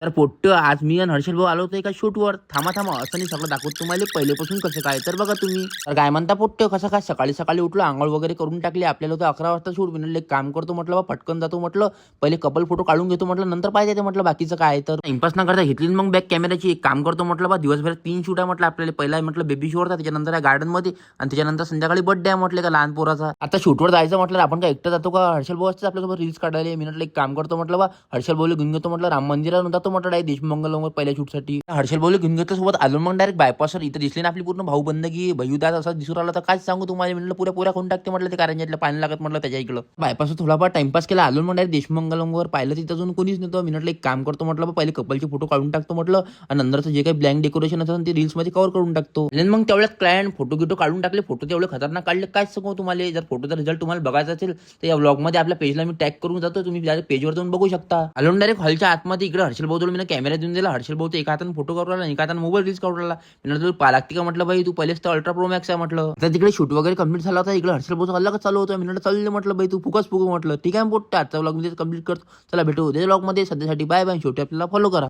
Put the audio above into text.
तर पोट्ट आज मी आणि हर्षल भाऊ आलो होतो एका शूटवर. थांबा थांबा, असं नाही सगळं दाखवत तुम्हाला पहिलेपासून कसं काय. तर बघा तुम्ही. तर काय म्हणता पोट्ट, कसं काय सकाळी सकाळी उठलो, आंघोळ वगैरे करून टाकली. आपल्याला होतं 11 वाजता शूट. मी एक काम करतो म्हटलं बा, पटकन जातो म्हटलं, पहिले कपल फोटो काढून घेतो म्हटलं, नंतर पाहिजे ते म्हटलं बाकीचं काय. तर टाइमपास न करता घेतली मग बॅक कॅमेराची. एक काम करतो म्हटलं बा, दिवसभरात 3 शूट आहे म्हटलं आपल्याला. पहिला म्हटलं बेबी शो होता, त्याच्यानंतर आहे गार्डन मध्ये, आणि त्याच्यानंतर संध्याकाळी बर्थडे आहे म्हटलं का लहान पोराचा. आता शूटवर जायचं म्हटलं आपण काय एकटं जातो का. हर्षल भाऊ असते आपल्यासोबत रील्स काढायला. मी म्हटलं एक काम करतो म्हटलं बा, हर्षल भाऊला घेऊन घेतो म्हटलं, राम मंदिरात जातो म्हटलं डायरेक्ट देशमंगलवर पहिल्या शूटसाठी. हर्षल भाऊला घेऊन घेतो सोबत. आलो मग डायरेक्ट बायपासवर. इथं दिसली ना आपली पूर्ण भाऊ बंदगी भैयुदास असा दिसून राहिला. तर काय सांगू तुम्हाला, म्हटलं पुऱ्या पुऱ्या कोण टाकते म्हटलं ते कारंजातलं पाणी लागत म्हटलं त्याच्या इकडं. बायपासवर थोडाफार टाइमपास केला. आलो मग डायरेक्ट देशमंगलवर. पाहिलं तिथं अजून कोणीच नव्हतं. मी म्हटलं एक काम करतो म्हटलं, पहिले कपलचे फोटो काढून टाकतो म्हटलं, आणि नंतरचं जे काही ब्लँक डेकोरेशन असेल ते रील्स मध्ये कव्हर करून टाकतो. आणि मग तेवढ्यात क्लायंट फोटो गिटो काढून टाकले. फोटो तेवढे खतरनाक काढले काय सांगू तुम्हाला. जर फोटोचा रिझल्ट तुम्हाला बघायचा असेल तर या व्लॉग मध्ये आपल्या पेजला मी टॅग करून जातो, तुम्ही डायरेक्ट पेजवर जाऊन बघू शकता. आलो डायरेक्ट हॉलच्या आतमध्ये. इकडे हर्षल भाऊ मी कॅमेरा देऊन दिला. हर्षल भाऊ एका हाताने फोटो काढू राहिला, एका हाताने मोबाईल रील्स काढू राहिला. मी तुला पालागती का म्हटलं, भाई तू पहिलेच तर अल्ट्रा प्रो मॅक्स आहे म्हटलं. तर तिकडे शूट वगैरे कंप्लीट झाला होता. इकडे हर्षल भाऊ अलग चालू होतं. मी चालले म्हटलं, भाई तू फुकच फुकू म्हटलं. ठीक आहे पोट्ट, आजचा व्लॉग मध्ये कंप्लीट करतो. चला भेटू उद्या व्लॉग मध्ये. सध्यासाठी बाय बाय. शेवटी आपल्याला फॉलो करा.